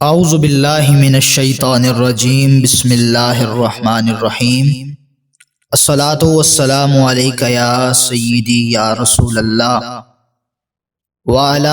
اعوذ باللہ من الشیطان الرجیم بسم اللہ الرحمن الرحیم الصلاۃ والسلام علیک یا سیدی یا رسول اللہ وعلی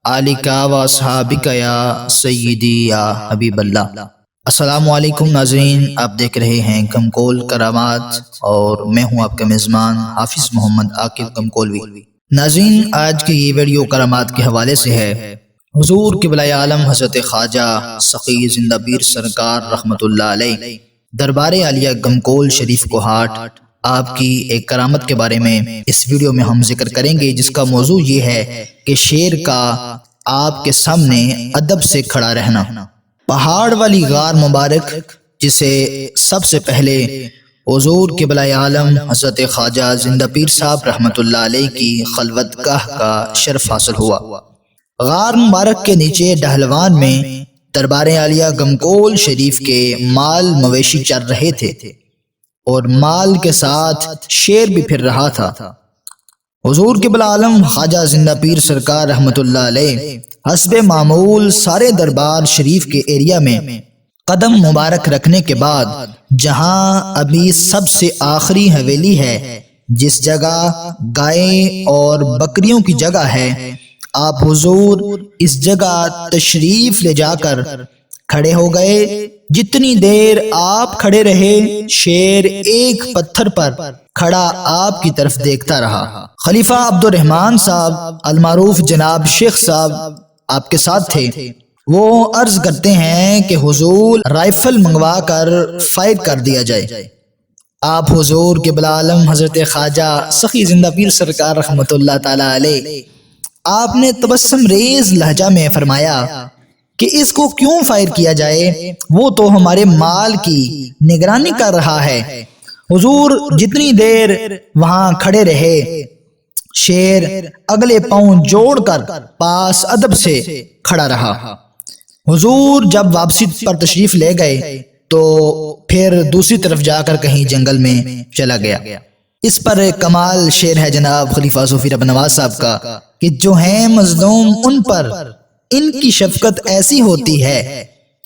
آلک واصحابک یا سیدی یا حبیب اللہ۔ السلام علیکم ناظرین، آپ دیکھ رہے ہیں کمکول کرامات اور میں ہوں آپ کا میزبان حافظ محمد عاقب کمکولوی۔ ناظرین، آج کی یہ ویڈیو کرامات کے حوالے سے ہے۔ حضور قبلہ عالم حضرت خواجہ سخی زندہ پیر سرکار رحمۃ اللہ علیہ دربار عالیہ گمکول شریف کوہاٹ آپ کی ایک کرامت کے بارے میں اس ویڈیو میں ہم ذکر کریں گے، جس کا موضوع یہ ہے کہ شیر کا آپ کے سامنے ادب سے کھڑا رہنا۔ پہاڑ والی غار مبارک، جسے سب سے پہلے حضور قبلہ عالم حضرت خواجہ زندہ پیر صاحب رحمۃ اللہ علیہ کی خلوت گاہ کا شرف حاصل ہوا۔ غار مبارک کے نیچے ڈہلوان میں دربار عالیہ گمکول شریف کے مال مویشی چر رہے تھے اور مال کے ساتھ شیر بھی پھر رہا تھا۔ حضور قبلہ عالم خواجہ زندہ پیر سرکار رحمۃ اللہ علیہ حسب معمول سارے دربار شریف کے ایریا میں قدم مبارک رکھنے کے بعد، جہاں ابھی سب سے آخری حویلی ہے، جس جگہ گائے اور بکریوں کی جگہ ہے، آپ حضور اس جگہ تشریف لے جا کر کھڑے ہو گئے۔ جتنی دیر آپ کھڑے رہے، شیر ایک پتھر پر کھڑا آپ کی طرف دیکھتا رہا۔ خلیفہ عبد الرحمن صاحب المعروف جناب شیخ صاحب آپ کے ساتھ تھے۔ وہ عرض کرتے ہیں کہ حضور رائفل منگوا کر فائر کر دیا جائے۔ آپ حضور قبلہ عالم حضرت خواجہ سخی زندہ پیر سرکار رحمۃ اللہ تعالی علیہ آپ نے تبسم ریز لہجہ میں فرمایا کہ اس کو کیوں فائر کیا جائے، وہ تو ہمارے مال کی نگرانی کر رہا ہے۔ حضور جتنی دیر وہاں کھڑے رہے، شیر اگلے پاؤں جوڑ کر پاس ادب سے کھڑا رہا۔ حضور جب واپسی پر تشریف لے گئے تو پھر دوسری طرف جا کر کہیں جنگل میں چلا گیا۔ اس پر کمال شعر ہے جناب خلیفہ صوفی رب نواز صاحب کا کہ جو ہیں مظلوم ان پر ان کی شفقت ایسی ہوتی ہے،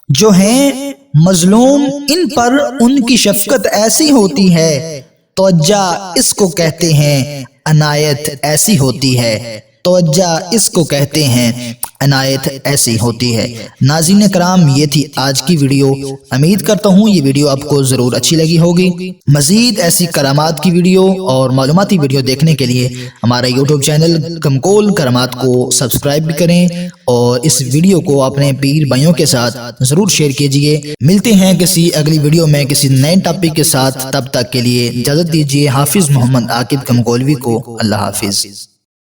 جو ہیں مظلوم ان پر ان کی شفقت ایسی ہوتی ہے، توجہ اس کو کہتے ہیں عنایت ایسی ہوتی ہے، توجہ اس کو کہتے ہیں عنایت ایسی ہوتی ہے۔ ناظرین کرام، یہ تھی آج کی ویڈیو۔ امید کرتا ہوں یہ ویڈیو آپ کو ضرور اچھی لگی ہوگی۔ مزید ایسی کرامات کی ویڈیو اور معلوماتی ویڈیو دیکھنے کے لیے ہمارا یوٹیوب چینل کمکول کرامات کو سبسکرائب بھی کریں اور اس ویڈیو کو اپنے پیر بھائیوں کے ساتھ ضرور شیئر کیجیے۔ ملتے ہیں کسی اگلی ویڈیو میں کسی نئے ٹاپک کے ساتھ، تب تک کے لیے اجازت دیجیے۔ حافظ محمد عاقب کمکولوی کو اللہ حافظ۔